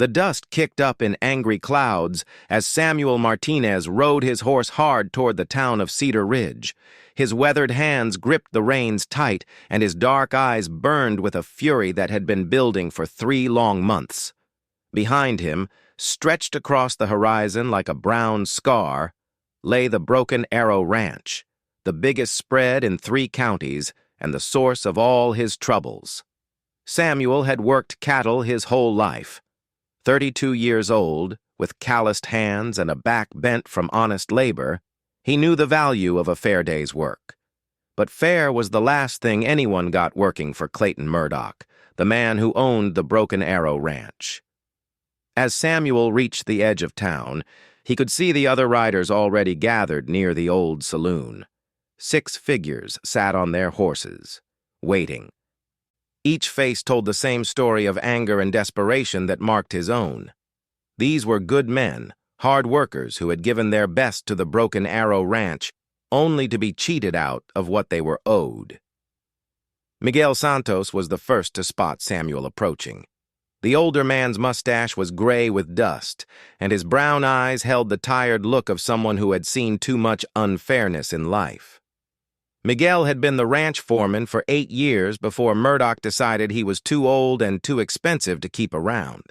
The dust kicked up in angry clouds as Samuel Martinez rode his horse hard toward the town of Cedar Ridge. His weathered hands gripped the reins tight, and his dark eyes burned with a fury that had been building for 3 long months. Behind him, stretched across the horizon like a brown scar, lay the Broken Arrow Ranch, the biggest spread in 3 counties and the source of all his troubles. Samuel had worked cattle his whole life. 32 years old, with calloused hands and a back bent from honest labor, he knew the value of a fair day's work. But fair was the last thing anyone got working for Clayton Murdoch, the man who owned the Broken Arrow Ranch. As Samuel reached the edge of town, he could see the other riders already gathered near the old saloon. 6 figures sat on their horses, waiting. Each face told the same story of anger and desperation that marked his own. These were good men, hard workers who had given their best to the Broken Arrow Ranch, only to be cheated out of what they were owed. Miguel Santos was the first to spot Samuel approaching. The older man's mustache was gray with dust, and his brown eyes held the tired look of someone who had seen too much unfairness in life. Miguel had been the ranch foreman for 8 years before Murdoch decided he was too old and too expensive to keep around.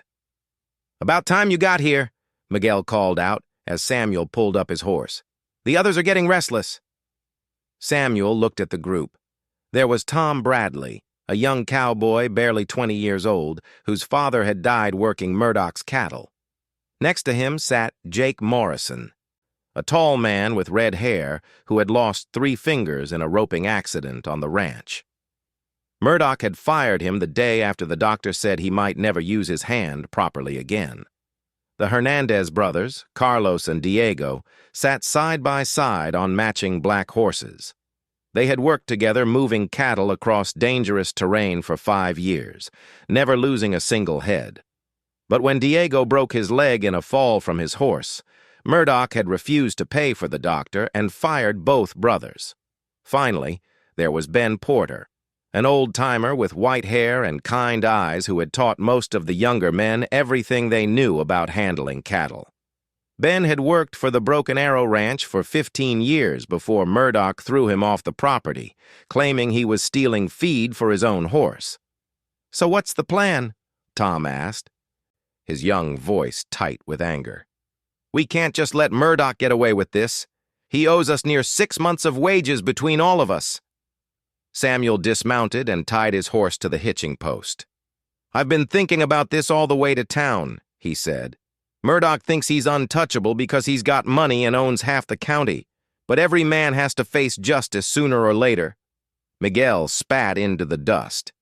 "About time you got here," Miguel called out as Samuel pulled up his horse. "The others are getting restless." Samuel looked at the group. There was Tom Bradley, a young cowboy barely 20 years old, whose father had died working Murdoch's cattle. Next to him sat Jake Morrison, a tall man with red hair who had lost 3 fingers in a roping accident on the ranch. Murdoch had fired him the day after the doctor said he might never use his hand properly again. The Hernandez brothers, Carlos and Diego, sat side by side on matching black horses. They had worked together moving cattle across dangerous terrain for 5 years, never losing a single head. But when Diego broke his leg in a fall from his horse, Murdoch had refused to pay for the doctor and fired both brothers. Finally, there was Ben Porter, an old-timer with white hair and kind eyes who had taught most of the younger men everything they knew about handling cattle. Ben had worked for the Broken Arrow Ranch for 15 years before Murdoch threw him off the property, claiming he was stealing feed for his own horse. "So what's the plan?" Tom asked, his young voice tight with anger. "We can't just let Murdoch get away with this. He owes us near 6 months of wages between all of us." Samuel dismounted and tied his horse to the hitching post. "I've been thinking about this all the way to town," he said. "Murdoch thinks he's untouchable because he's got money and owns half the county, but every man has to face justice sooner or later." Miguel spat into the dust.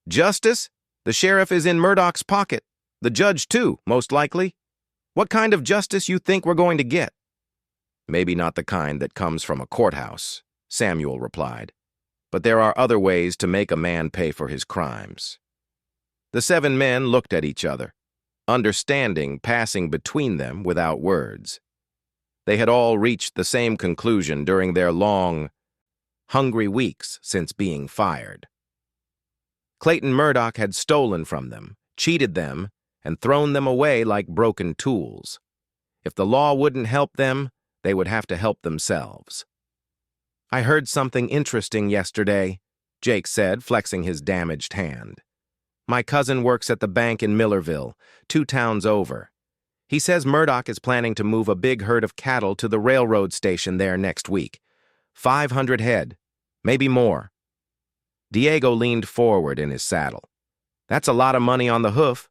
"Justice? The sheriff is in Murdoch's pocket. The judge, too, most likely. What kind of justice you think we're going to get?" "Maybe not the kind that comes from a courthouse," Samuel replied. "But there are other ways to make a man pay for his crimes." The 7 men looked at each other, understanding passing between them without words. They had all reached the same conclusion during their long, hungry weeks since being fired. Clayton Murdoch had stolen from them, cheated them, and thrown them away like broken tools. If the law wouldn't help them, they would have to help themselves. "I heard something interesting yesterday," Jake said, flexing his damaged hand. "My cousin works at the bank in Millerville, 2 towns over. He says Murdoch is planning to move a big herd of cattle to the railroad station there next week. 500 head, maybe more." Diego leaned forward in his saddle. "That's a lot of money on the hoof.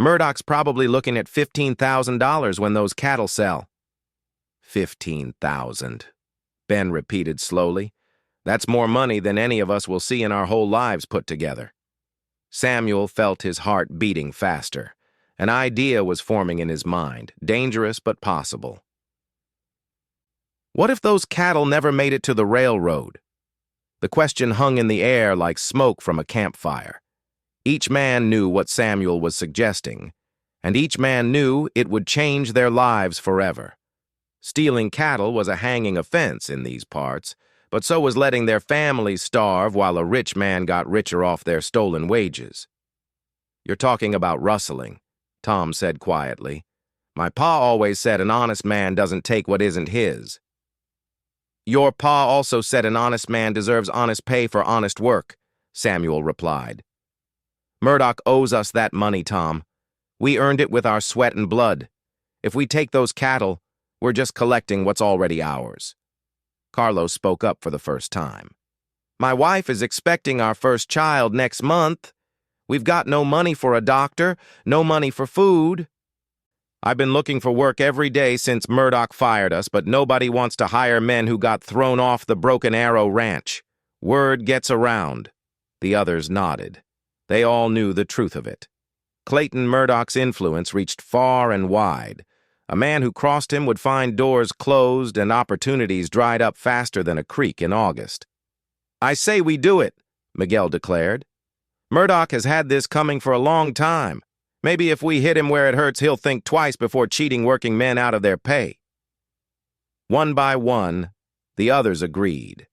Murdoch's probably looking at $15,000 when those cattle sell." "15,000, Ben repeated slowly. "That's more money than any of us will see in our whole lives put together." Samuel felt his heart beating faster. An idea was forming in his mind, dangerous but possible. What if those cattle never made it to the railroad? The question hung in the air like smoke from a campfire. Each man knew what Samuel was suggesting, and each man knew it would change their lives forever. Stealing cattle was a hanging offense in these parts, but so was letting their families starve while a rich man got richer off their stolen wages. "You're talking about rustling," Tom said quietly. My pa always said an honest man doesn't take what isn't his. Your pa also said an honest man deserves honest pay for honest work, Samuel replied. Murdoch owes us that money, Tom. We earned it with our sweat and blood. If we take those cattle, we're just collecting what's already ours. Carlos spoke up for the first time. My wife is expecting our first child next month. We've got no money for a doctor, no money for food. I've been looking for work every day since Murdoch fired us, but nobody wants to hire men who got thrown off the Broken Arrow Ranch. Word gets around. The others nodded. They all knew the truth of it. Clayton Murdoch's influence reached far and wide. A man who crossed him would find doors closed and opportunities dried up faster than a creek in August. I say we do it, Miguel declared. Murdoch has had this coming for a long time. Maybe if we hit him where it hurts, he'll think twice before cheating working men out of their pay. One by one, the others agreed.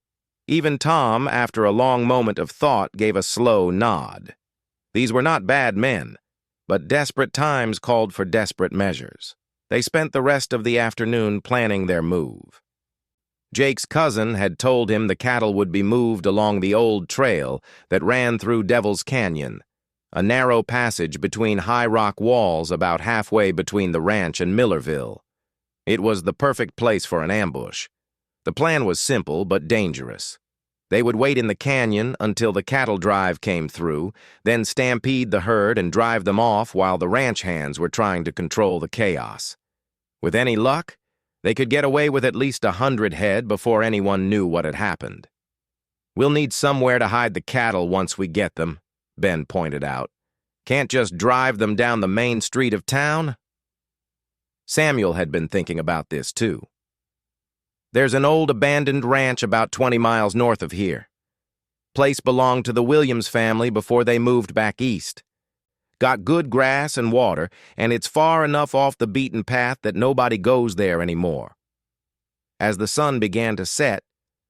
Even Tom, after a long moment of thought, gave a slow nod. These were not bad men, but desperate times called for desperate measures. They spent the rest of the afternoon planning their move. Jake's cousin had told him the cattle would be moved along the old trail that ran through Devil's Canyon, a narrow passage between high rock walls about halfway between the ranch and Millerville. It was the perfect place for an ambush. The plan was simple but dangerous. They would wait in the canyon until the cattle drive came through, then stampede the herd and drive them off while the ranch hands were trying to control the chaos. With any luck, they could get away with at least 100 head before anyone knew what had happened. We'll need somewhere to hide the cattle once we get them, Ben pointed out. Can't just drive them down the main street of town? Samuel had been thinking about this too. There's an old abandoned ranch about 20 miles north of here. Place belonged to the Williams family before they moved back east. Got good grass and water, and it's far enough off the beaten path that nobody goes there anymore. As the sun began to set,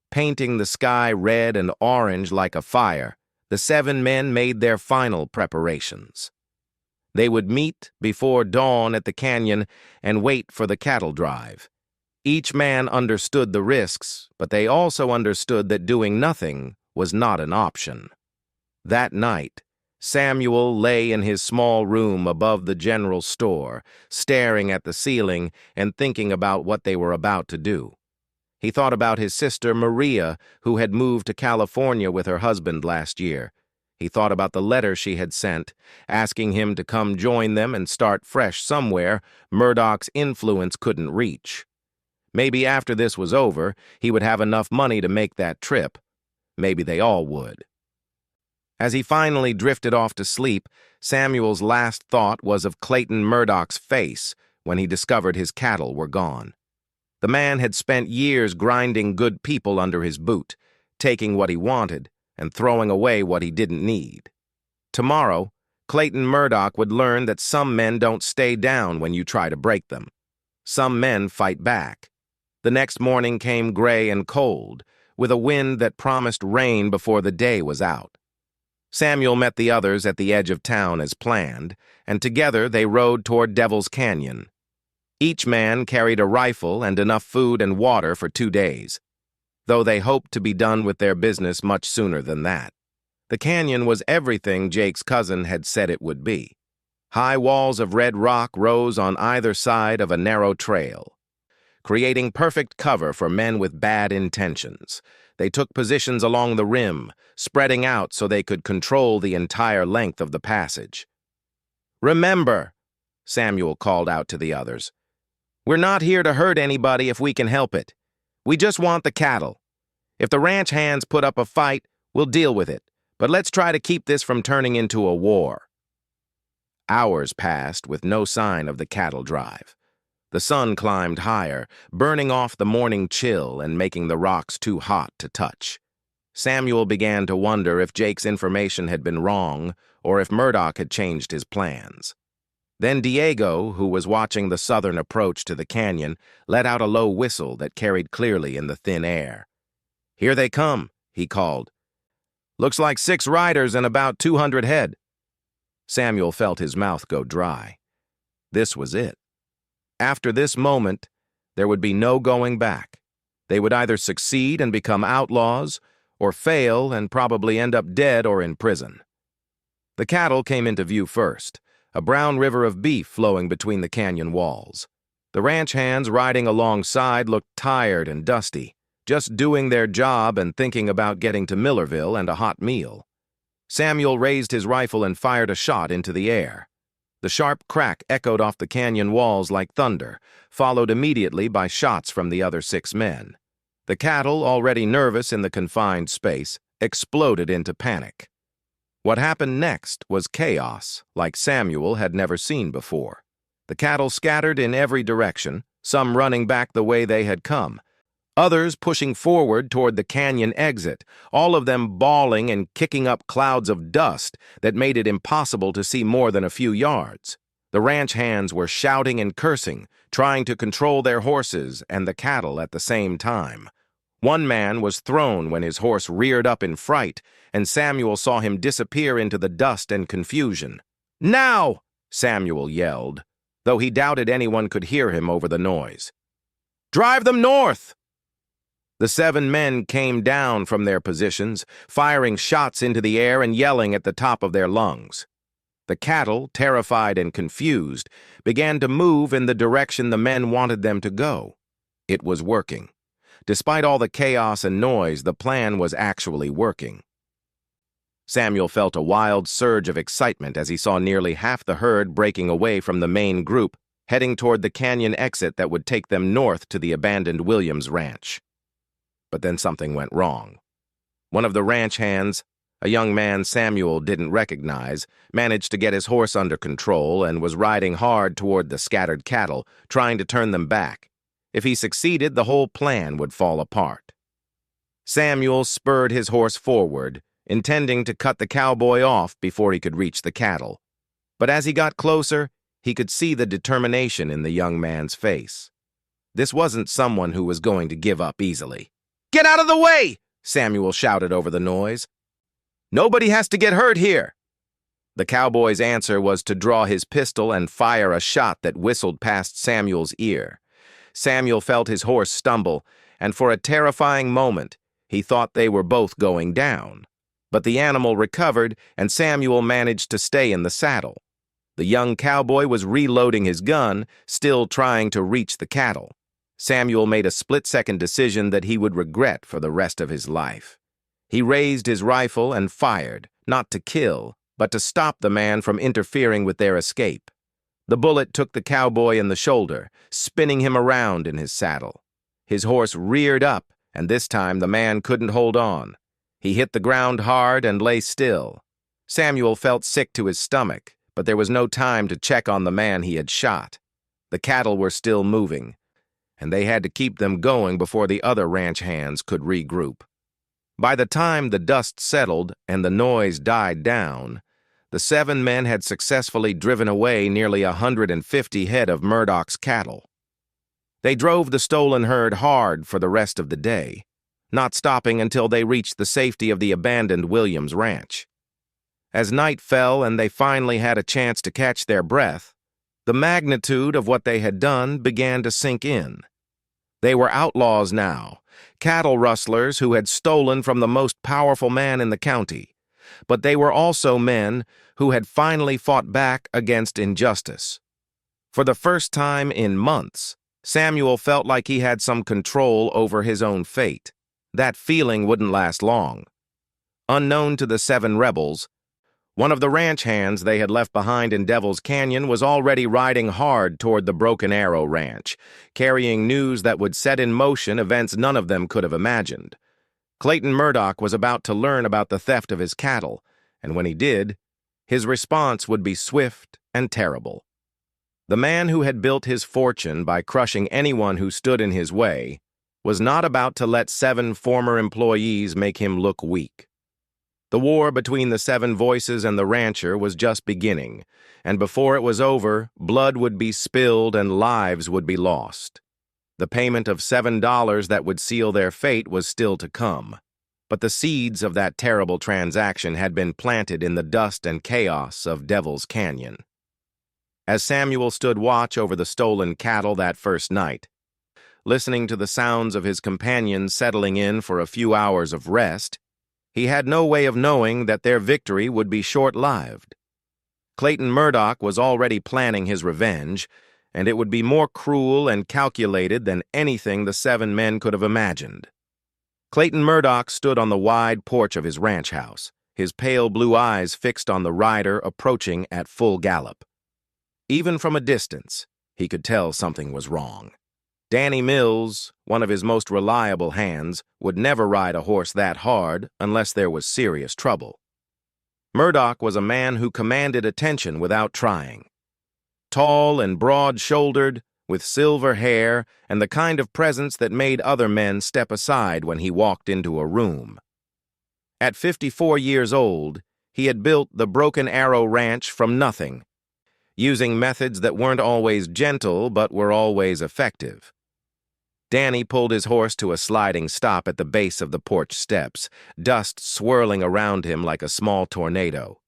painting the sky red and orange like a fire, the 7 men made their final preparations. They would meet before dawn at the canyon and wait for the cattle drive. Each man understood the risks, but they also understood that doing nothing was not an option. That night, Samuel lay in his small room above the general store, staring at the ceiling and thinking about what they were about to do. He thought about his sister Maria, who had moved to California with her husband last year. He thought about the letter she had sent, asking him to come join them and start fresh somewhere Murdoch's influence couldn't reach. Maybe after this was over, he would have enough money to make that trip. Maybe they all would. As he finally drifted off to sleep, Samuel's last thought was of Clayton Murdoch's face when he discovered his cattle were gone. The man had spent years grinding good people under his boot, taking what he wanted and throwing away what he didn't need. Tomorrow, Clayton Murdoch would learn that some men don't stay down when you try to break them. Some men fight back. The next morning came gray and cold, with a wind that promised rain before the day was out. Samuel met the others at the edge of town as planned, and together they rode toward Devil's Canyon. Each man carried a rifle and enough food and water for 2 days, though they hoped to be done with their business much sooner than that. The canyon was everything Jake's cousin had said it would be. High walls of red rock rose on either side of a narrow trail, creating perfect cover for men with bad intentions. They took positions along the rim, spreading out so they could control the entire length of the passage. Remember, Samuel called out to the others, we're not here to hurt anybody if we can help it. We just want the cattle. If the ranch hands put up a fight, we'll deal with it, but let's try to keep this from turning into a war. Hours passed with no sign of the cattle drive. The sun climbed higher, burning off the morning chill and making the rocks too hot to touch. Samuel began to wonder if Jake's information had been wrong or if Murdoch had changed his plans. Then Diego, who was watching the southern approach to the canyon, let out a low whistle that carried clearly in the thin air. Here they come, he called. Looks like 6 riders and about 200 head. Samuel felt his mouth go dry. This was it. After this moment, there would be no going back. They would either succeed and become outlaws, or fail and probably end up dead or in prison. The cattle came into view first, a brown river of beef flowing between the canyon walls. The ranch hands riding alongside looked tired and dusty, just doing their job and thinking about getting to Millerville and a hot meal. Samuel raised his rifle and fired a shot into the air. The sharp crack echoed off the canyon walls like thunder, followed immediately by shots from the other 6 men. The cattle, already nervous in the confined space, exploded into panic. What happened next was chaos, like Samuel had never seen before. The cattle scattered in every direction, some running back the way they had come, others pushing forward toward the canyon exit, all of them bawling and kicking up clouds of dust that made it impossible to see more than a few yards. The ranch hands were shouting and cursing, trying to control their horses and the cattle at the same time. One man was thrown when his horse reared up in fright, and Samuel saw him disappear into the dust and confusion. "Now!" Samuel yelled, though he doubted anyone could hear him over the noise. "Drive them north!" The 7 men came down from their positions, firing shots into the air and yelling at the top of their lungs. The cattle, terrified and confused, began to move in the direction the men wanted them to go. It was working. Despite all the chaos and noise, the plan was actually working. Samuel felt a wild surge of excitement as he saw nearly half the herd breaking away from the main group, heading toward the canyon exit that would take them north to the abandoned Williams Ranch. But then something went wrong. One of the ranch hands, a young man Samuel didn't recognize, managed to get his horse under control and was riding hard toward the scattered cattle, trying to turn them back. If he succeeded, the whole plan would fall apart. Samuel spurred his horse forward, intending to cut the cowboy off before he could reach the cattle. But as he got closer, he could see the determination in the young man's face. This wasn't someone who was going to give up easily. "Get out of the way!" Samuel shouted over the noise. "Nobody has to get hurt here." The cowboy's answer was to draw his pistol and fire a shot that whistled past Samuel's ear. Samuel felt his horse stumble, and for a terrifying moment, he thought they were both going down. But the animal recovered, and Samuel managed to stay in the saddle. The young cowboy was reloading his gun, still trying to reach the cattle. Samuel made a split-second decision that he would regret for the rest of his life. He raised his rifle and fired, not to kill, but to stop the man from interfering with their escape. The bullet took the cowboy in the shoulder, spinning him around in his saddle. His horse reared up, and this time the man couldn't hold on. He hit the ground hard and lay still. Samuel felt sick to his stomach, but there was no time to check on the man he had shot. The cattle were still moving, and they had to keep them going before the other ranch hands could regroup. By the time the dust settled and the noise died down, the 7 men had successfully driven away nearly 150 head of Murdoch's cattle. They drove the stolen herd hard for the rest of the day, not stopping until they reached the safety of the abandoned Williams Ranch. As night fell and they finally had a chance to catch their breath, the magnitude of what they had done began to sink in. They were outlaws now, cattle rustlers who had stolen from the most powerful man in the county. But they were also men who had finally fought back against injustice. For the first time in months, Samuel felt like he had some control over his own fate. That feeling wouldn't last long. Unknown to the 7 rebels, one of the ranch hands they had left behind in Devil's Canyon was already riding hard toward the Broken Arrow Ranch, carrying news that would set in motion events none of them could have imagined. Clayton Murdoch was about to learn about the theft of his cattle, and when he did, his response would be swift and terrible. The man who had built his fortune by crushing anyone who stood in his way was not about to let 7 former employees make him look weak. The war between the 7 voices and the rancher was just beginning, and before it was over, blood would be spilled and lives would be lost. The payment of $7 that would seal their fate was still to come, but the seeds of that terrible transaction had been planted in the dust and chaos of Devil's Canyon. As Samuel stood watch over the stolen cattle that first night, listening to the sounds of his companions settling in for a few hours of rest, he had no way of knowing that their victory would be short-lived. Clayton Murdoch was already planning his revenge, and it would be more cruel and calculated than anything the 7 men could have imagined. Clayton Murdoch stood on the wide porch of his ranch house, his pale blue eyes fixed on the rider approaching at full gallop. Even from a distance, he could tell something was wrong. Danny Mills, one of his most reliable hands, would never ride a horse that hard unless there was serious trouble. Murdoch was a man who commanded attention without trying. Tall and broad-shouldered, with silver hair and the kind of presence that made other men step aside when he walked into a room. At 54 years old, he had built the Broken Arrow Ranch from nothing, using methods that weren't always gentle but were always effective. Danny pulled his horse to a sliding stop at the base of the porch steps, dust swirling around him like a small tornado.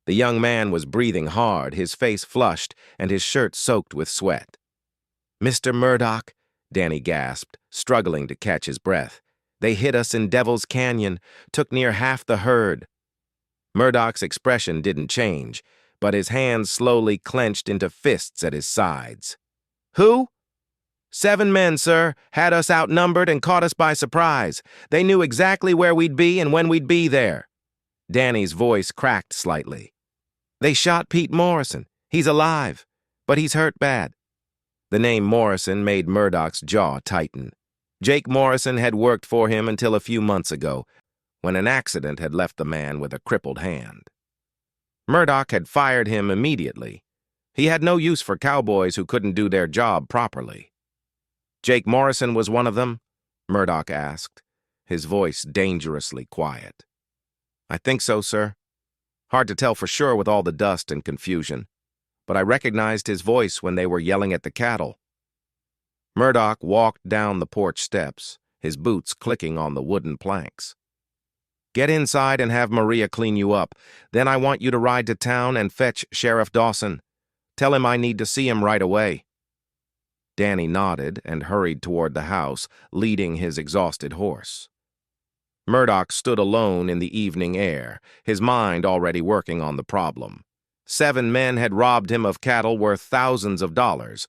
The young man was breathing hard, his face flushed, and his shirt soaked with sweat. "Mr. Murdoch," Danny gasped, struggling to catch his breath. "They hit us in Devil's Canyon, took near half the herd." Murdoch's expression didn't change, but his hands slowly clenched into fists at his sides. "Who?" "7 men, sir, had us outnumbered and caught us by surprise. They knew exactly where we'd be and when we'd be there." Danny's voice cracked slightly. "They shot Pete Morrison. He's alive, but he's hurt bad." The name Morrison made Murdoch's jaw tighten. Jake Morrison had worked for him until a few months ago, when an accident had left the man with a crippled hand. Murdoch had fired him immediately. He had no use for cowboys who couldn't do their job properly. "Jake Morrison was one of them?" Murdoch asked, his voice dangerously quiet. "I think so, sir. Hard to tell for sure with all the dust and confusion, but I recognized his voice when they were yelling at the cattle." Murdoch walked down the porch steps, his boots clicking on the wooden planks. "Get inside and have Maria clean you up. Then I want you to ride to town and fetch Sheriff Dawson. Tell him I need to see him right away." Danny nodded and hurried toward the house, leading his exhausted horse. Murdoch stood alone in the evening air, his mind already working on the problem. 7 men had robbed him of cattle worth thousands of dollars,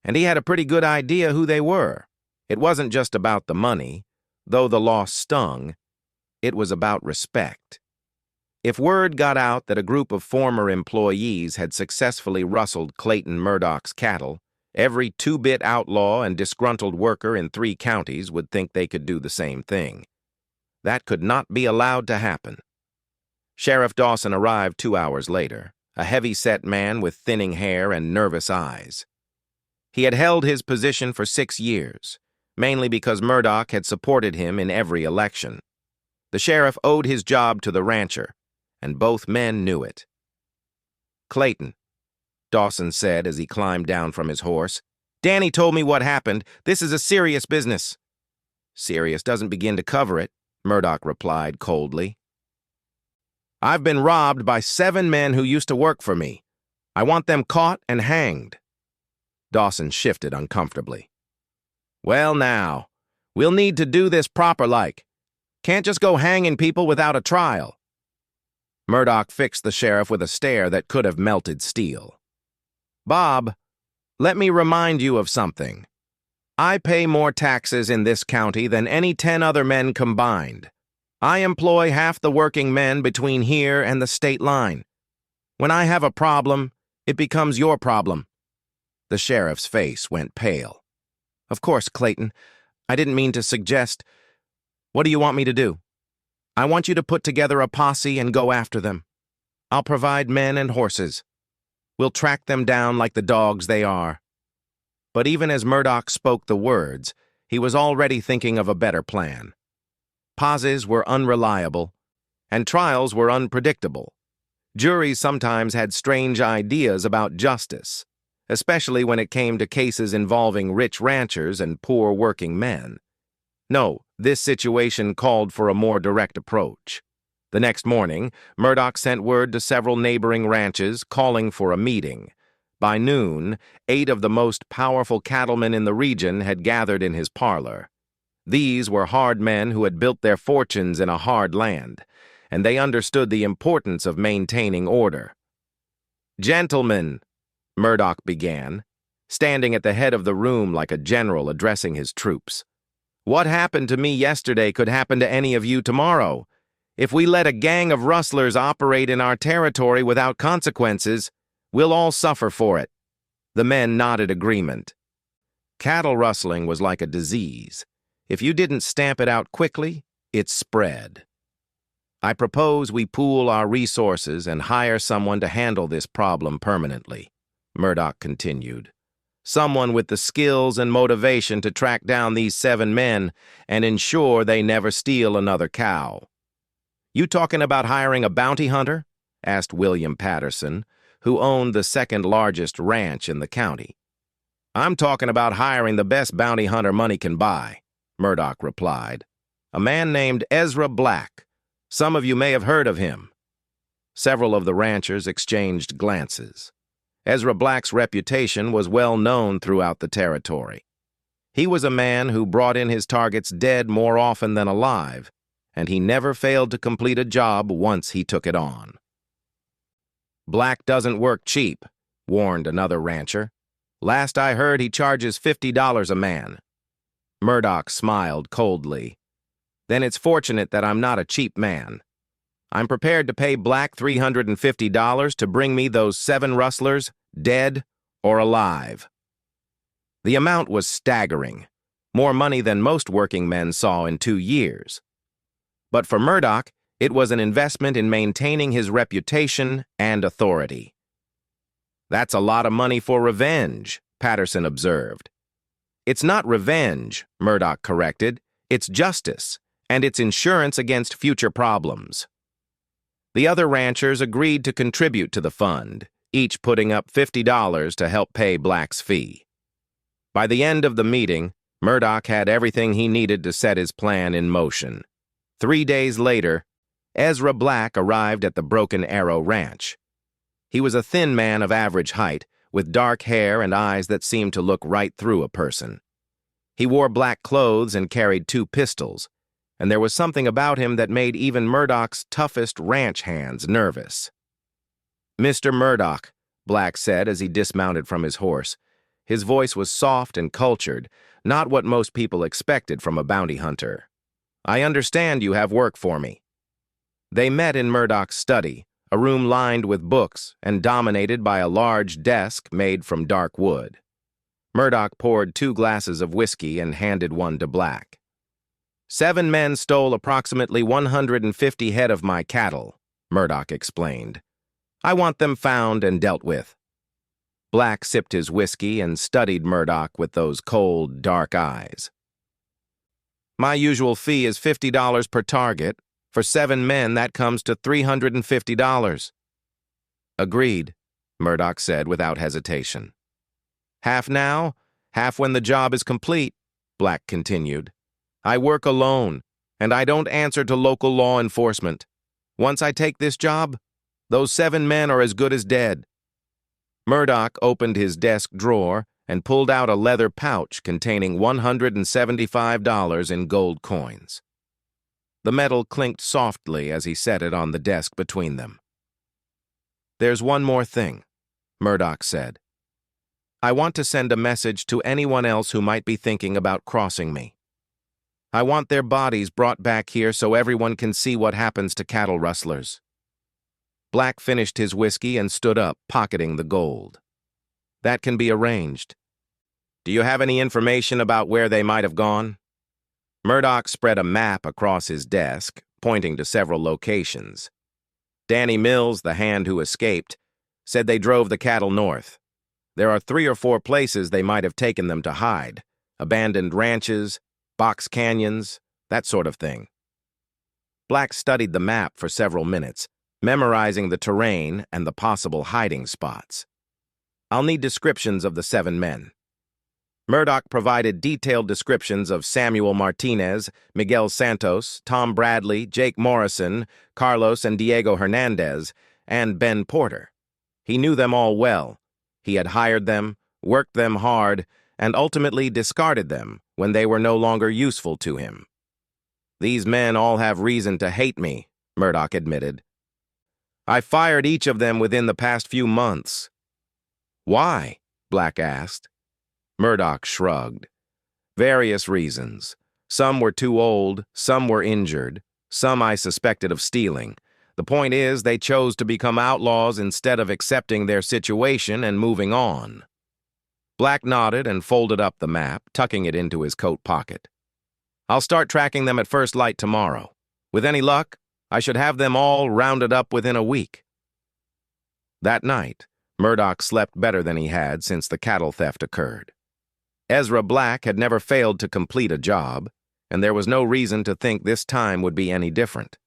and he had a pretty good idea who they were. It wasn't just about the money, though the loss stung. It was about respect. If word got out that a group of former employees had successfully rustled Clayton Murdoch's cattle, every two-bit outlaw and disgruntled worker in 3 counties would think they could do the same thing. That could not be allowed to happen. Sheriff Dawson arrived 2 hours later, a heavy-set man with thinning hair and nervous eyes. He had held his position for 6 years, mainly because Murdoch had supported him in every election. The sheriff owed his job to the rancher, and both men knew it. "Clayton," Dawson said as he climbed down from his horse, "Danny told me what happened. This is a serious business." "Serious doesn't begin to cover it," Murdoch replied coldly. "I've been robbed by 7 men who used to work for me. I want them caught and hanged." Dawson shifted uncomfortably. "Well now, we'll need to do this proper-like. Can't just go hanging people without a trial." Murdoch fixed the sheriff with a stare that could have melted steel. "Bob, let me remind you of something. I pay more taxes in this county than any 10 other men combined. I employ half the working men between here and the state line. When I have a problem, it becomes your problem." The sheriff's face went pale. "Of course, Clayton. I didn't mean to suggest. What do you want me to do?" "I want you to put together a posse and go after them. I'll provide men and horses. We'll track them down like the dogs they are." But even as Murdoch spoke the words, he was already thinking of a better plan. Posses were unreliable, and trials were unpredictable. Juries sometimes had strange ideas about justice, especially when it came to cases involving rich ranchers and poor working men. No, this situation called for a more direct approach. The next morning, Murdoch sent word to several neighboring ranches calling for a meeting. By noon, 8 of the most powerful cattlemen in the region had gathered in his parlor. These were hard men who had built their fortunes in a hard land, and they understood the importance of maintaining order. "Gentlemen," Murdoch began, standing at the head of the room like a general addressing his troops. "What happened to me yesterday could happen to any of you tomorrow. If we let a gang of rustlers operate in our territory without consequences, we'll all suffer for it." The men nodded agreement. Cattle rustling was like a disease. If you didn't stamp it out quickly, it spread. "I propose we pool our resources and hire someone to handle this problem permanently," Murdoch continued. "Someone with the skills and motivation to track down these 7 men and ensure they never steal another cow." "You talking about hiring a bounty hunter?" asked William Patterson, who owned the second-largest ranch in the county. "I'm talking about hiring the best bounty hunter money can buy," Murdoch replied. "A man named Ezra Black. Some of you may have heard of him." Several of the ranchers exchanged glances. Ezra Black's reputation was well known throughout the territory. He was a man who brought in his targets dead more often than alive, and he never failed to complete a job once he took it on. "Black doesn't work cheap," warned another rancher. "Last I heard, he charges $50 a man." Murdoch smiled coldly. "Then it's fortunate that I'm not a cheap man. I'm prepared to pay Black $350 to bring me those 7 rustlers, dead or alive." The amount was staggering, more money than most working men saw in 2 years. But for Murdoch, it was an investment in maintaining his reputation and authority. "That's a lot of money for revenge," Patterson observed. "It's not revenge," Murdoch corrected. "It's justice, and it's insurance against future problems." The other ranchers agreed to contribute to the fund, each putting up $50 to help pay Black's fee. By the end of the meeting, Murdoch had everything he needed to set his plan in motion. 3 days later, Ezra Black arrived at the Broken Arrow Ranch. He was a thin man of average height, with dark hair and eyes that seemed to look right through a person. He wore black clothes and carried 2 pistols, and there was something about him that made even Murdoch's toughest ranch hands nervous. "Mr. Murdoch," Black said as he dismounted from his horse. His voice was soft and cultured, not what most people expected from a bounty hunter. "I understand you have work for me." They met in Murdoch's study, a room lined with books and dominated by a large desk made from dark wood. Murdoch poured 2 glasses of whiskey and handed one to Black. "7 men stole approximately 150 head of my cattle," Murdoch explained. "I want them found and dealt with." Black sipped his whiskey and studied Murdoch with those cold, dark eyes. "My usual fee is $50 per target. For 7 men, that comes to $350. "Agreed," Murdoch said without hesitation. "Half now, half when the job is complete," Black continued. "I work alone, and I don't answer to local law enforcement. Once I take this job, those 7 men are as good as dead." Murdoch opened his desk drawer and pulled out a leather pouch containing $175 in gold coins. The metal clinked softly as he set it on the desk between them. "There's one more thing," Murdoch said. "I want to send a message to anyone else who might be thinking about crossing me. I want their bodies brought back here so everyone can see what happens to cattle rustlers." Black finished his whiskey and stood up, pocketing the gold. "That can be arranged. Do you have any information about where they might have gone?" Murdoch spread a map across his desk, pointing to several locations. "Danny Mills, the hand who escaped, said they drove the cattle north. There are 3 or 4 places they might have taken them to hide. Abandoned ranches, box canyons, that sort of thing." Black studied the map for several minutes, memorizing the terrain and the possible hiding spots. "I'll need descriptions of the 7 men." Murdoch provided detailed descriptions of Samuel Martinez, Miguel Santos, Tom Bradley, Jake Morrison, Carlos and Diego Hernandez, and Ben Porter. He knew them all well, He had hired them, worked them hard, and ultimately discarded them when they were no longer useful to him. "These men all have reason to hate me," Murdoch admitted. "I fired each of them within the past few months." "Why?" Black asked. Murdoch shrugged. "Various reasons. Some were too old, some were injured, some I suspected of stealing. The point is, they chose to become outlaws instead of accepting their situation and moving on." Black nodded and folded up the map, tucking it into his coat pocket. "I'll start tracking them at first light tomorrow. With any luck, I should have them all rounded up within a week." That night, Murdoch slept better than he had since the cattle theft occurred. Ezra Black had never failed to complete a job, and there was no reason to think this time would be any different.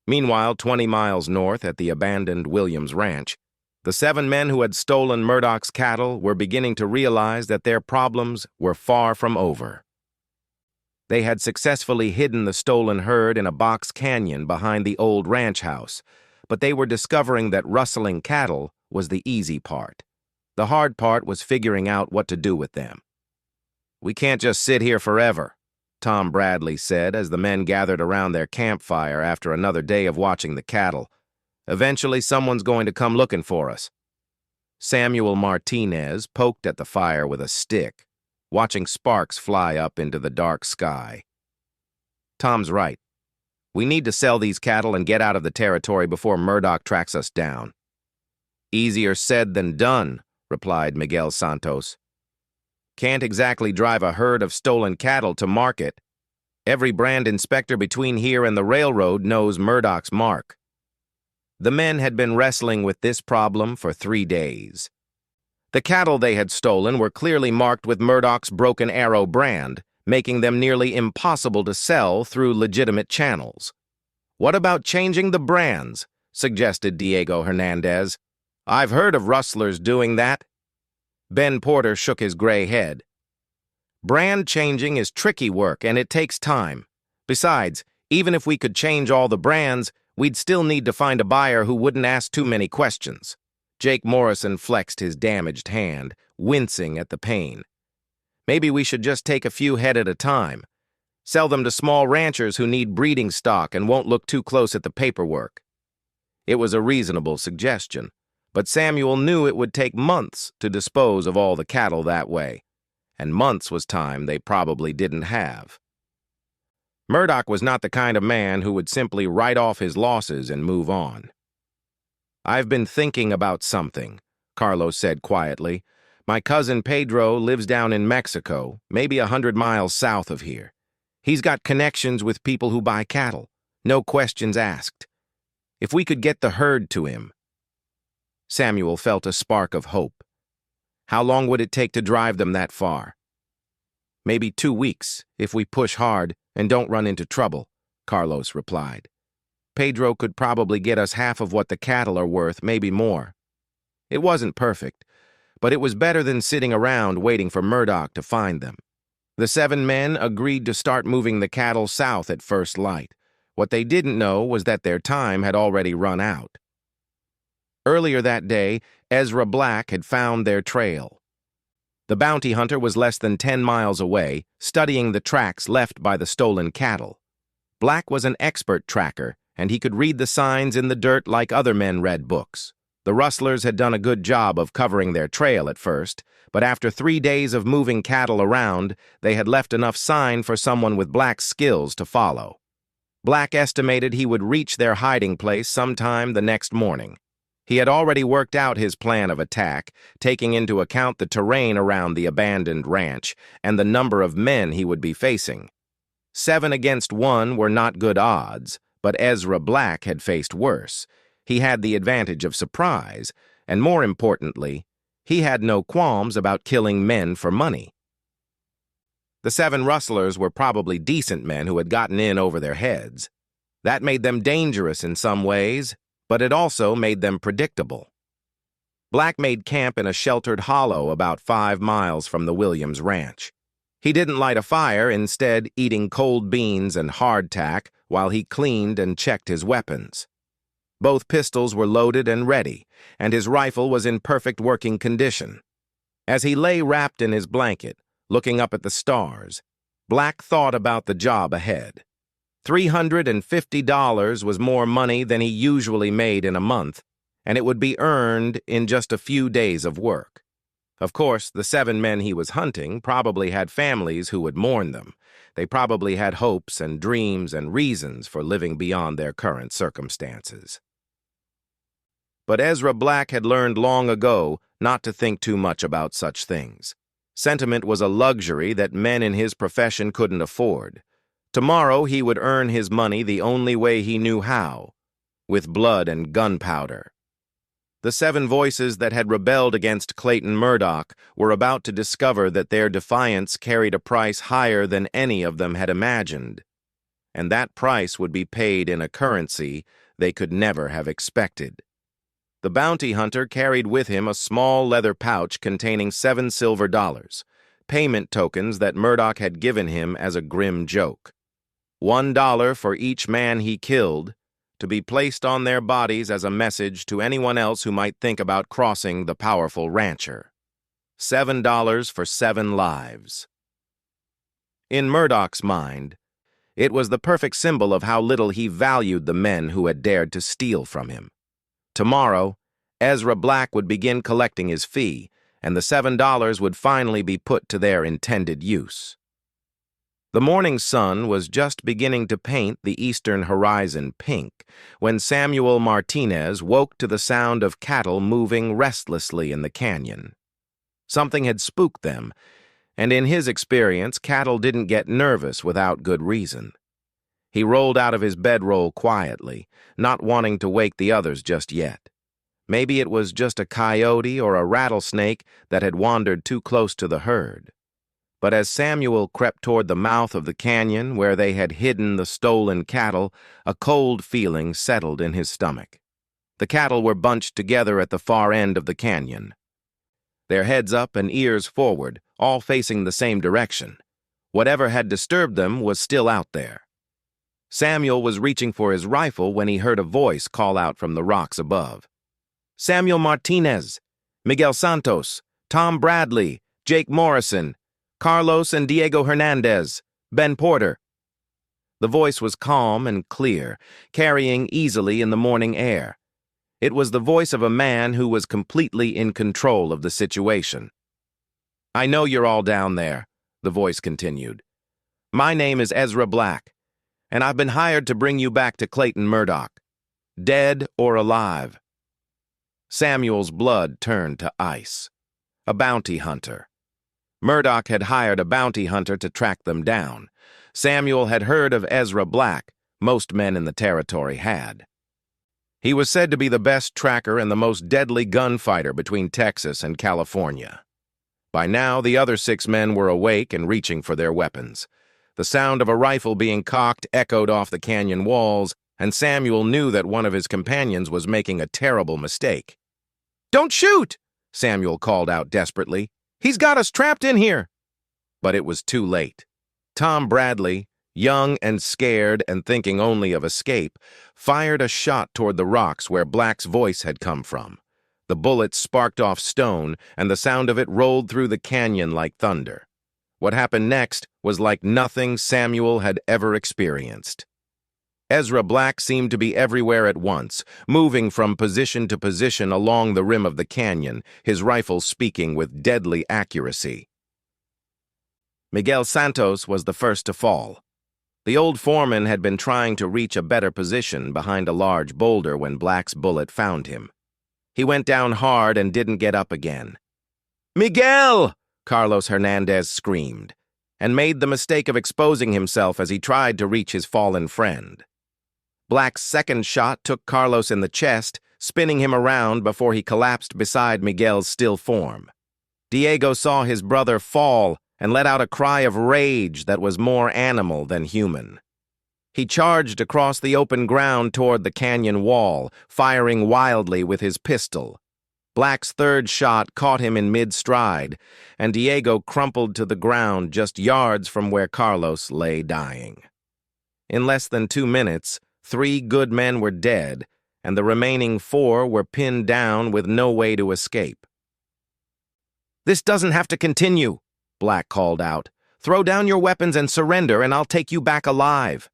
Meanwhile, 20 miles north at the abandoned Williams Ranch, the 7 men who had stolen Murdoch's cattle were beginning to realize that their problems were far from over. They had successfully hidden the stolen herd in a box canyon behind the old ranch house, but they were discovering that rustling cattle was the easy part. The hard part was figuring out what to do with them. "We can't just sit here forever," Tom Bradley said as the men gathered around their campfire after another day of watching the cattle. "Eventually, someone's going to come looking for us." Samuel Martinez poked at the fire with a stick, watching sparks fly up into the dark sky. "Tom's right. We need to sell these cattle and get out of the territory before Murdoch tracks us down." "Easier said than done," replied Miguel Santos. "Can't exactly drive a herd of stolen cattle to market. Every brand inspector between here and the railroad knows Murdoch's mark." The men had been wrestling with this problem for 3 days. The cattle they had stolen were clearly marked with Murdoch's Broken Arrow brand, making them nearly impossible to sell through legitimate channels. "What about changing the brands?" suggested Diego Hernandez. "I've heard of rustlers doing that." Ben Porter shook his gray head. "Brand changing is tricky work, and it takes time. Besides, even if we could change all the brands, we'd still need to find a buyer who wouldn't ask too many questions." Jake Morrison flexed his damaged hand, wincing at the pain. "Maybe we should just take a few head at a time. Sell them to small ranchers who need breeding stock and won't look too close at the paperwork." It was a reasonable suggestion, but Samuel knew it would take months to dispose of all the cattle that way, and months was time they probably didn't have. Murdoch was not the kind of man who would simply write off his losses and move on. "I've been thinking about something," Carlos said quietly. "My cousin Pedro lives down in Mexico, maybe 100 miles south of here. He's got connections with people who buy cattle, no questions asked. If we could get the herd to him..." Samuel felt a spark of hope. "How long would it take to drive them that far?" "Maybe 2 weeks, if we push hard and don't run into trouble," Carlos replied. "Pedro could probably get us half of what the cattle are worth, maybe more." It wasn't perfect, but it was better than sitting around waiting for Murdoch to find them. The 7 men agreed to start moving the cattle south at first light. What they didn't know was that their time had already run out. Earlier that day, Ezra Black had found their trail. The bounty hunter was less than 10 miles away, studying the tracks left by the stolen cattle. Black was an expert tracker, and he could read the signs in the dirt like other men read books. The rustlers had done a good job of covering their trail at first, but after 3 days of moving cattle around, they had left enough sign for someone with Black's skills to follow. Black estimated he would reach their hiding place sometime the next morning. He had already worked out his plan of attack, taking into account the terrain around the abandoned ranch and the number of men he would be facing. 7 against 1 were not good odds, but Ezra Black had faced worse. He had the advantage of surprise, and more importantly, he had no qualms about killing men for money. The 7 rustlers were probably decent men who had gotten in over their heads. That made them dangerous in some ways, but it also made them predictable. Black made camp in a sheltered hollow about 5 miles from the Williams Ranch. He didn't light a fire, instead eating cold beans and hardtack while he cleaned and checked his weapons. Both pistols were loaded and ready, and his rifle was in perfect working condition. As he lay wrapped in his blanket, looking up at the stars, Black thought about the job ahead. $350 was more money than he usually made in a month, and it would be earned in just a few days of work. Of course, the 7 men he was hunting probably had families who would mourn them. They probably had hopes and dreams and reasons for living beyond their current circumstances. But Ezra Black had learned long ago not to think too much about such things. Sentiment was a luxury that men in his profession couldn't afford. Tomorrow he would earn his money the only way he knew how, with blood and gunpowder. The 7 voices that had rebelled against Clayton Murdoch were about to discover that their defiance carried a price higher than any of them had imagined, and that price would be paid in a currency they could never have expected. The bounty hunter carried with him a small leather pouch containing $7 silver, payment tokens that Murdoch had given him as a grim joke. $1 for each man he killed, to be placed on their bodies as a message to anyone else who might think about crossing the powerful rancher. $7 for 7 lives. In Murdoch's mind, it was the perfect symbol of how little he valued the men who had dared to steal from him. Tomorrow, Ezra Black would begin collecting his fee, and the $7 would finally be put to their intended use. The morning sun was just beginning to paint the eastern horizon pink when Samuel Martinez woke to the sound of cattle moving restlessly in the canyon. Something had spooked them, and in his experience, cattle didn't get nervous without good reason. He rolled out of his bedroll quietly, not wanting to wake the others just yet. Maybe it was just a coyote or a rattlesnake that had wandered too close to the herd. But as Samuel crept toward the mouth of the canyon where they had hidden the stolen cattle, a cold feeling settled in his stomach. The cattle were bunched together at the far end of the canyon, their heads up and ears forward, all facing the same direction. Whatever had disturbed them was still out there. Samuel was reaching for his rifle when he heard a voice call out from the rocks above. "Samuel Martinez, Miguel Santos, Tom Bradley, Jake Morrison, Carlos and Diego Hernandez, Ben Porter." The voice was calm and clear, carrying easily in the morning air. It was the voice of a man who was completely in control of the situation. "I know you're all down there," the voice continued. "My name is Ezra Black, and I've been hired to bring you back to Clayton Murdoch, dead or alive." Samuel's blood turned to ice. A bounty hunter. Murdoch had hired a bounty hunter to track them down. Samuel had heard of Ezra Black. Most men in the territory had. He was said to be the best tracker and the most deadly gunfighter between Texas and California. By now, the other 6 men were awake and reaching for their weapons. The sound of a rifle being cocked echoed off the canyon walls, and Samuel knew that one of his companions was making a terrible mistake. "Don't shoot!" Samuel called out desperately. "He's got us trapped in here." But it was too late. Tom Bradley, young and scared and thinking only of escape, fired a shot toward the rocks where Black's voice had come from. The bullet sparked off stone, and the sound of it rolled through the canyon like thunder. What happened next was like nothing Samuel had ever experienced. Ezra Black seemed to be everywhere at once, moving from position to position along the rim of the canyon, his rifle speaking with deadly accuracy. Miguel Santos was the first to fall. The old foreman had been trying to reach a better position behind a large boulder when Black's bullet found him. He went down hard and didn't get up again. "Miguel!" Carlos Hernandez screamed, and made the mistake of exposing himself as he tried to reach his fallen friend. Black's second shot took Carlos in the chest, spinning him around before he collapsed beside Miguel's still form. Diego saw his brother fall and let out a cry of rage that was more animal than human. He charged across the open ground toward the canyon wall, firing wildly with his pistol. Black's third shot caught him in mid-stride, and Diego crumpled to the ground just yards from where Carlos lay dying. In less than 2 minutes, 3 good men were dead, and the remaining 4 were pinned down with no way to escape. "This doesn't have to continue," Black called out. "Throw down your weapons and surrender, and I'll take you back alive."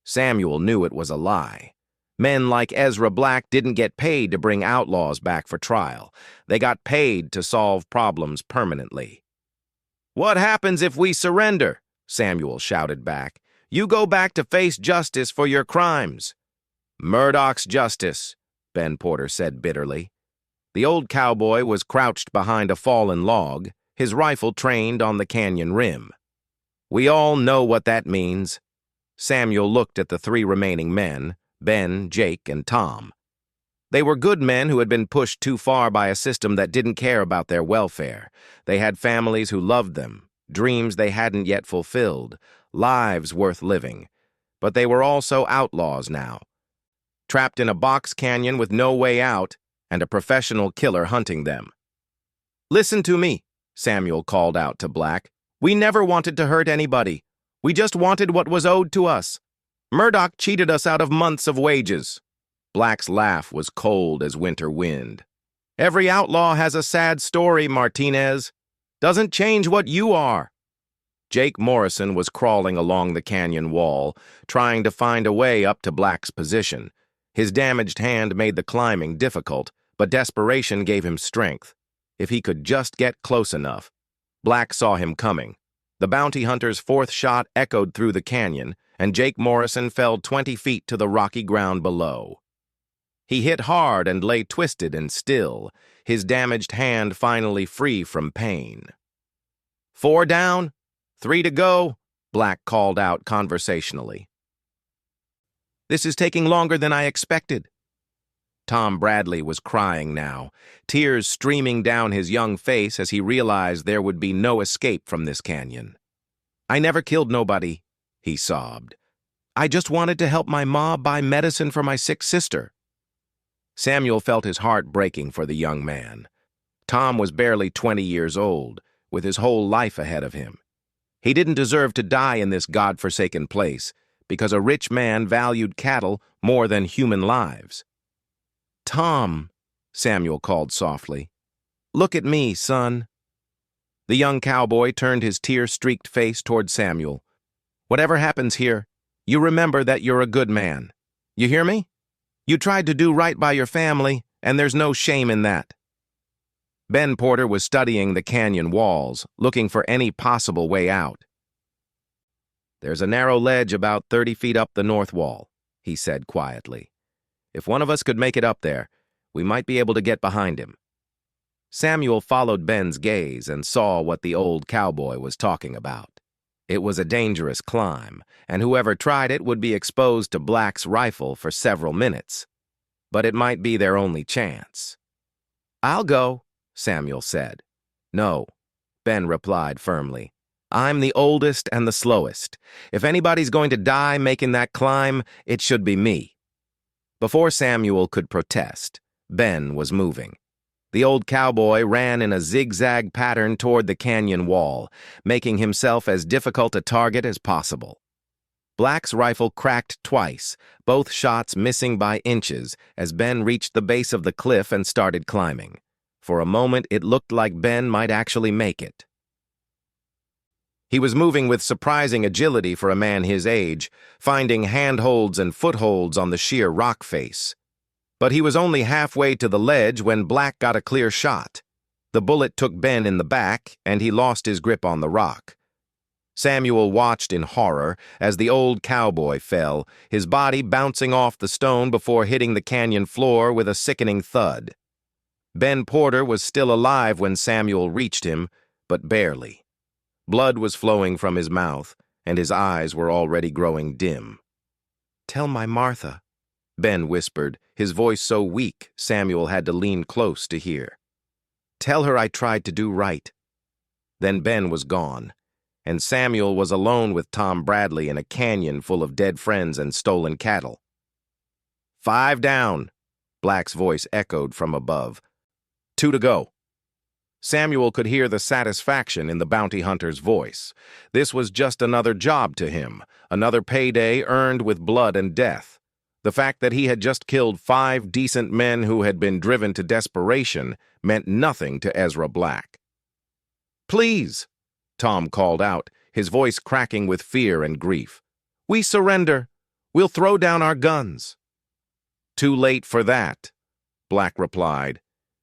Samuel knew it was a lie. Men like Ezra Black didn't get paid to bring outlaws back for trial. They got paid to solve problems permanently. "What happens if we surrender?" Samuel shouted back. "You go back to face justice for your crimes." "Murdoch's justice," Ben Porter said bitterly. The old cowboy was crouched behind a fallen log, his rifle trained on the canyon rim. "We all know what that means." Samuel looked at the 3 remaining men, Ben, Jake, and Tom. They were good men who had been pushed too far by a system that didn't care about their welfare. They had families who loved them, dreams they hadn't yet fulfilled, lives worth living. But they were also outlaws now, trapped in a box canyon with no way out and a professional killer hunting them. "Listen to me," Samuel called out to Black. "We never wanted to hurt anybody. We just wanted what was owed to us. Murdoch cheated us out of months of wages." Black's laugh was cold as winter wind. "Every outlaw has a sad story, Martinez. Doesn't change what you are." Jake Morrison was crawling along the canyon wall, trying to find a way up to Black's position. His damaged hand made the climbing difficult, but desperation gave him strength. If he could just get close enough. Black saw him coming. The bounty hunter's 4th shot echoed through the canyon, and Jake Morrison fell 20 feet to the rocky ground below. He hit hard and lay twisted and still, his damaged hand finally free from pain. "4 down, 3 to go," Black called out conversationally. "This is taking longer than I expected." Tom Bradley was crying now, tears streaming down his young face as he realized there would be no escape from this canyon. "I never killed nobody," he sobbed. "I just wanted to help my ma buy medicine for my sick sister." Samuel felt his heart breaking for the young man. Tom was barely 20 years old, with his whole life ahead of him. He didn't deserve to die in this God-forsaken place because a rich man valued cattle more than human lives. "Tom," Samuel called softly, "look at me, son." The young cowboy turned his tear-streaked face toward Samuel. "Whatever happens here, you remember that you're a good man. You hear me? You tried to do right by your family, and there's no shame in that." Ben Porter was studying the canyon walls, looking for any possible way out. "There's a narrow ledge about 30 feet up the north wall," he said quietly. "If one of us could make it up there, we might be able to get behind him." Samuel followed Ben's gaze and saw what the old cowboy was talking about. It was a dangerous climb, and whoever tried it would be exposed to Black's rifle for several minutes. But it might be their only chance. "I'll go," Samuel said. "No," Ben replied firmly. "I'm the oldest and the slowest. If anybody's going to die making that climb, it should be me." Before Samuel could protest, Ben was moving. The old cowboy ran in a zigzag pattern toward the canyon wall, making himself as difficult a target as possible. Black's rifle cracked twice, both shots missing by inches as Ben reached the base of the cliff and started climbing. For a moment, it looked like Ben might actually make it. He was moving with surprising agility for a man his age, finding handholds and footholds on the sheer rock face. But he was only halfway to the ledge when Black got a clear shot. The bullet took Ben in the back, and he lost his grip on the rock. Samuel watched in horror as the old cowboy fell, his body bouncing off the stone before hitting the canyon floor with a sickening thud. Ben Porter was still alive when Samuel reached him, but barely. Blood was flowing from his mouth, and his eyes were already growing dim. "Tell my Martha," Ben whispered, his voice so weak Samuel had to lean close to hear. "Tell her I tried to do right." Then Ben was gone, and Samuel was alone with Tom Bradley in a canyon full of dead friends and stolen cattle. "5 down," Black's voice echoed from above. 2 to go. Samuel could hear the satisfaction in the bounty hunter's voice. This was just another job to him, another payday earned with blood and death. The fact that he had just killed 5 decent men who had been driven to desperation meant nothing to Ezra Black. "Please," Tom called out, his voice cracking with fear and grief. "We surrender. We'll throw down our guns." "Too late for that," Black replied.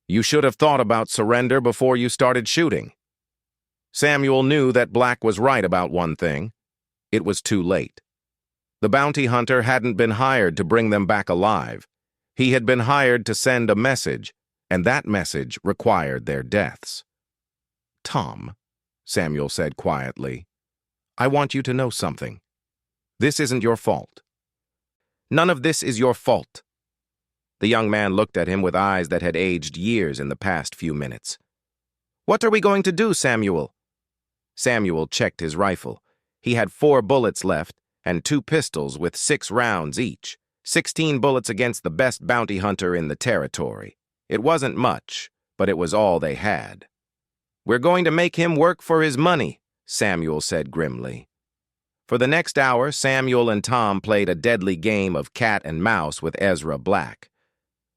"You should have thought about surrender before you started shooting." Samuel knew that Black was right about one thing. It was too late. The bounty hunter hadn't been hired to bring them back alive. He had been hired to send a message, and that message required their deaths. "Tom," Samuel said quietly, "I want you to know something. This isn't your fault. None of this is your fault." The young man looked at him with eyes that had aged years in the past few minutes. "What are we going to do, Samuel?" Samuel checked his rifle. He had 4 bullets left and 2 pistols with 6 rounds each, 16 bullets against the best bounty hunter in the territory. It wasn't much, but it was all they had. "We're going to make him work for his money," Samuel said grimly. For the next hour, Samuel and Tom played a deadly game of cat and mouse with Ezra Black.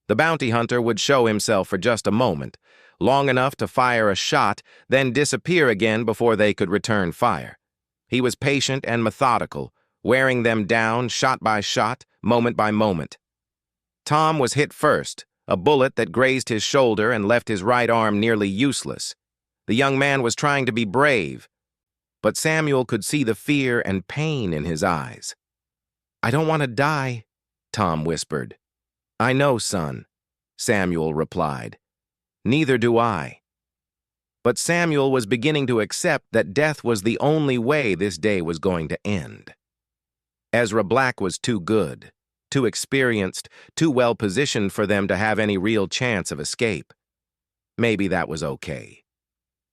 The bounty hunter would show himself for just a moment, long enough to fire a shot, then disappear again before they could return fire. He was patient and methodical, wearing them down shot by shot, moment by moment. Tom was hit first, a bullet that grazed his shoulder and left his right arm nearly useless. The young man was trying to be brave, but Samuel could see the fear and pain in his eyes. "I don't want to die," Tom whispered. "I know, son," Samuel replied. "Neither do I." But Samuel was beginning to accept that death was the only way this day was going to end. Ezra Black was too good, too experienced, too well positioned for them to have any real chance of escape. Maybe that was okay.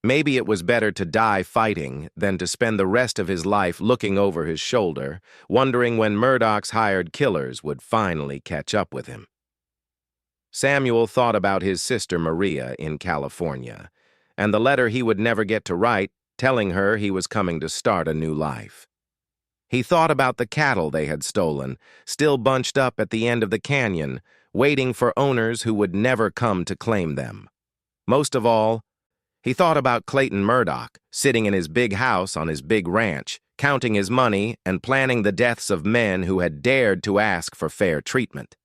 Maybe it was better to die fighting than to spend the rest of his life looking over his shoulder, wondering when Murdoch's hired killers would finally catch up with him. Samuel thought about his sister Maria in California, and the letter he would never get to write, telling her he was coming to start a new life. He thought about the cattle they had stolen, still bunched up at the end of the canyon, waiting for owners who would never come to claim them. Most of all, he thought about Clayton Murdoch, sitting in his big house on his big ranch, counting his money and planning the deaths of men who had dared to ask for fair treatment.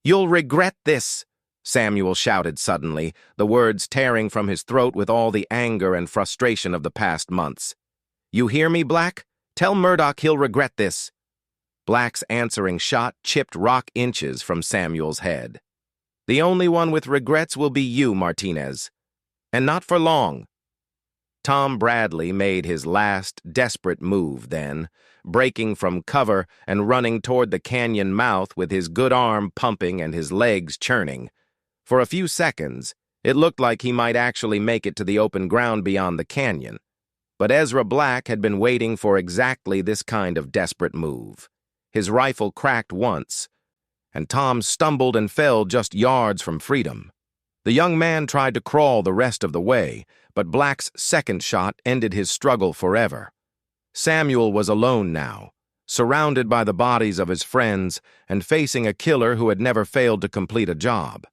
"You'll regret this," Samuel shouted suddenly, the words tearing from his throat with all the anger and frustration of the past months. "You hear me, Black? Tell Murdoch he'll regret this." Black's answering shot chipped rock inches from Samuel's head. "The only one with regrets will be you, Martinez. And not for long." Tom Bradley made his last, desperate move then, breaking from cover and running toward the canyon mouth with his good arm pumping and his legs churning. For a few seconds, it looked like he might actually make it to the open ground beyond the canyon. But Ezra Black had been waiting for exactly this kind of desperate move. His rifle cracked once, and Tom stumbled and fell just yards from freedom. The young man tried to crawl the rest of the way, but Black's second shot ended his struggle forever. Samuel was alone now, surrounded by the bodies of his friends and facing a killer who had never failed to complete a job.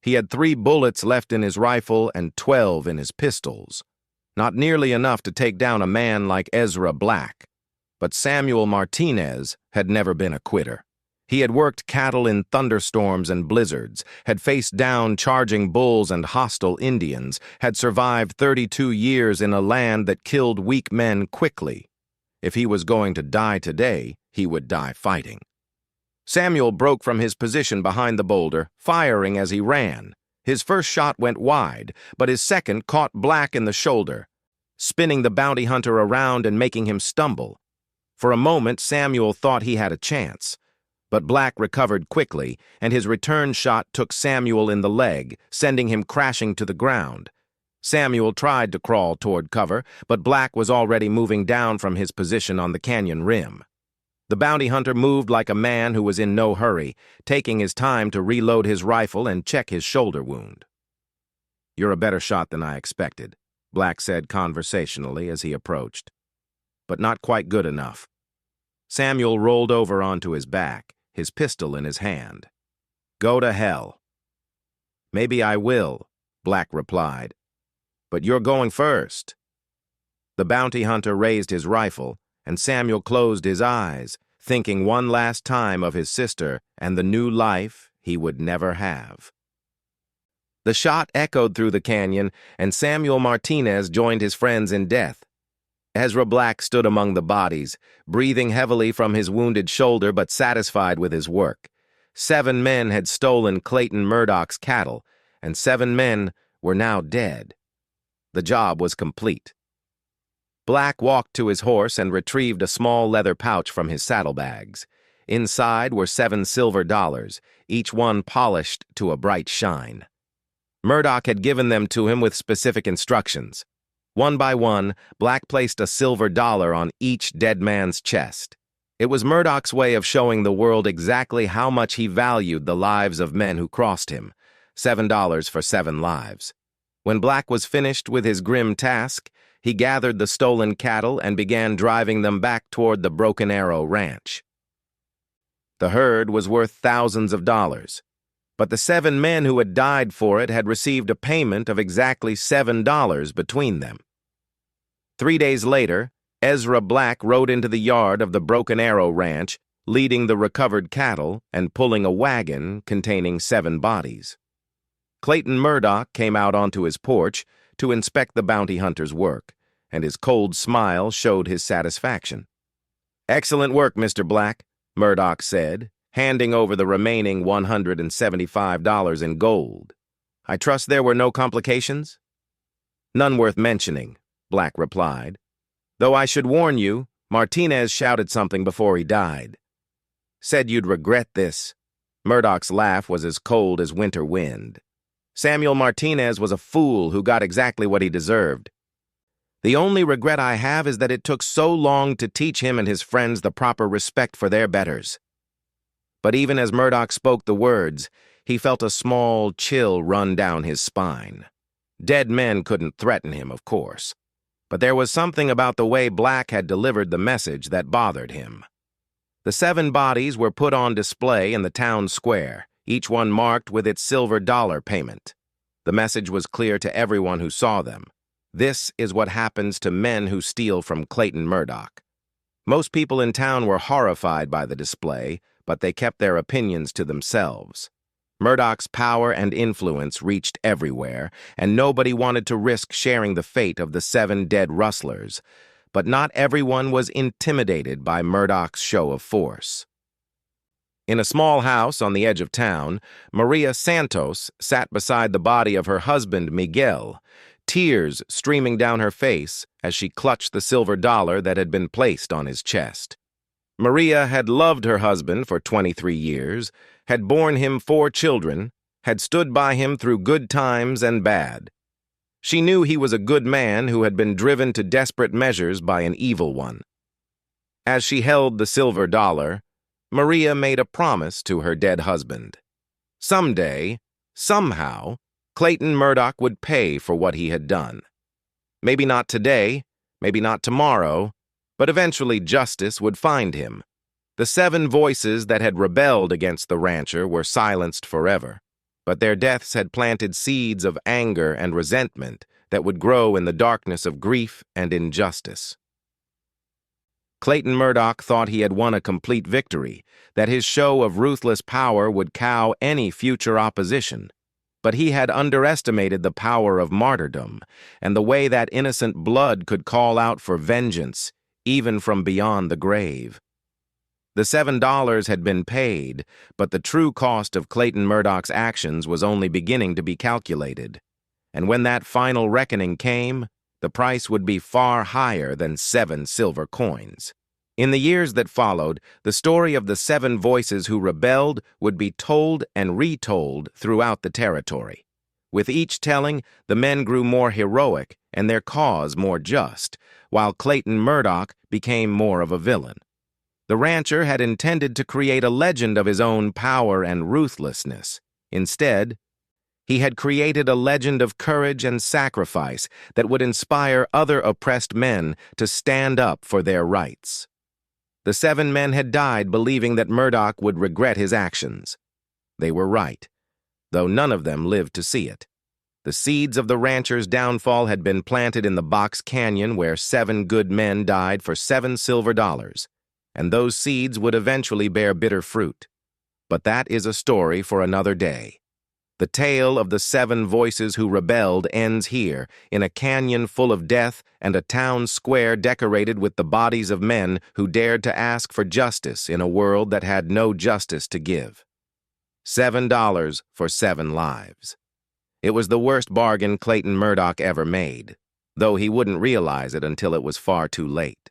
He had 3 bullets left in his rifle and 12 in his pistols. Not nearly enough to take down a man like Ezra Black. But Samuel Martinez had never been a quitter. He had worked cattle in thunderstorms and blizzards, had faced down charging bulls and hostile Indians, had survived 32 years in a land that killed weak men quickly. If he was going to die today, he would die fighting. Samuel broke from his position behind the boulder, firing as he ran. His first shot went wide, but his second caught Black in the shoulder, spinning the bounty hunter around and making him stumble. For a moment, Samuel thought he had a chance, but Black recovered quickly, and his return shot took Samuel in the leg, sending him crashing to the ground. Samuel tried to crawl toward cover, but Black was already moving down from his position on the canyon rim. The bounty hunter moved like a man who was in no hurry, taking his time to reload his rifle and check his shoulder wound. "You're a better shot than I expected," Black said conversationally as he approached. "But not quite good enough." Samuel rolled over onto his back, his pistol in his hand. "Go to hell." "Maybe I will," Black replied. "But you're going first." The bounty hunter raised his rifle, and Samuel closed his eyes, thinking one last time of his sister and the new life he would never have. The shot echoed through the canyon, and Samuel Martinez joined his friends in death. Ezra Black stood among the bodies, breathing heavily from his wounded shoulder but satisfied with his work. 7 men had stolen Clayton Murdoch's cattle, and 7 men were now dead. The job was complete. Black walked to his horse and retrieved a small leather pouch from his saddlebags. Inside were 7 silver dollars, each one polished to a bright shine. Murdoch had given them to him with specific instructions. One by one, Black placed a silver dollar on each dead man's chest. It was Murdoch's way of showing the world exactly how much he valued the lives of men who crossed him. $7 for 7 lives. When Black was finished with his grim task, he gathered the stolen cattle and began driving them back toward the Broken Arrow Ranch. The herd was worth thousands of dollars, but the 7 men who had died for it had received a payment of exactly $7 between them. 3 days later, Ezra Black rode into the yard of the Broken Arrow Ranch, leading the recovered cattle and pulling a wagon containing 7 bodies. Clayton Murdoch came out onto his porch to inspect the bounty hunter's work, and his cold smile showed his satisfaction. "Excellent work, Mr. Black," Murdoch said, handing over the remaining $175 in gold. "I trust there were no complications?" "None worth mentioning," Black replied. "Though I should warn you, Martinez shouted something before he died. Said you'd regret this." Murdoch's laugh was as cold as winter wind. "Samuel Martinez was a fool who got exactly what he deserved. The only regret I have is that it took so long to teach him and his friends the proper respect for their betters." But even as Murdoch spoke the words, he felt a small chill run down his spine. Dead men couldn't threaten him, of course, but there was something about the way Black had delivered the message that bothered him. The 7 bodies were put on display in the town square, each one marked with its silver dollar payment. The message was clear to everyone who saw them. This is what happens to men who steal from Clayton Murdoch. Most people in town were horrified by the display, but they kept their opinions to themselves. Murdoch's power and influence reached everywhere, and nobody wanted to risk sharing the fate of the 7 dead rustlers. But not everyone was intimidated by Murdoch's show of force. In a small house on the edge of town, Maria Santos sat beside the body of her husband, Miguel, tears streaming down her face as she clutched the silver dollar that had been placed on his chest. Maria had loved her husband for 23 years, had borne him 4 children, had stood by him through good times and bad. She knew he was a good man who had been driven to desperate measures by an evil one. As she held the silver dollar, Maria made a promise to her dead husband. Someday, somehow, Clayton Murdoch would pay for what he had done. Maybe not today, maybe not tomorrow, but eventually justice would find him. The 7 voices that had rebelled against the rancher were silenced forever, but their deaths had planted seeds of anger and resentment that would grow in the darkness of grief and injustice. Clayton Murdoch thought he had won a complete victory, that his show of ruthless power would cow any future opposition. But he had underestimated the power of martyrdom and the way that innocent blood could call out for vengeance, even from beyond the grave. The $7 had been paid, but the true cost of Clayton Murdoch's actions was only beginning to be calculated. And when that final reckoning came, the price would be far higher than 7 silver coins. In the years that followed, the story of the 7 voices who rebelled would be told and retold throughout the territory. With each telling, the men grew more heroic and their cause more just, while Clayton Murdoch became more of a villain. The rancher had intended to create a legend of his own power and ruthlessness. Instead, he had created a legend of courage and sacrifice that would inspire other oppressed men to stand up for their rights. The 7 men had died believing that Murdoch would regret his actions. They were right, though none of them lived to see it. The seeds of the rancher's downfall had been planted in the Box Canyon where 7 good men died for $7 silver, and those seeds would eventually bear bitter fruit. But that is a story for another day. The tale of the 7 voices who rebelled ends here, in a canyon full of death and a town square decorated with the bodies of men who dared to ask for justice in a world that had no justice to give. $7 for 7 lives. It was the worst bargain Clayton Murdoch ever made, though he wouldn't realize it until it was far too late.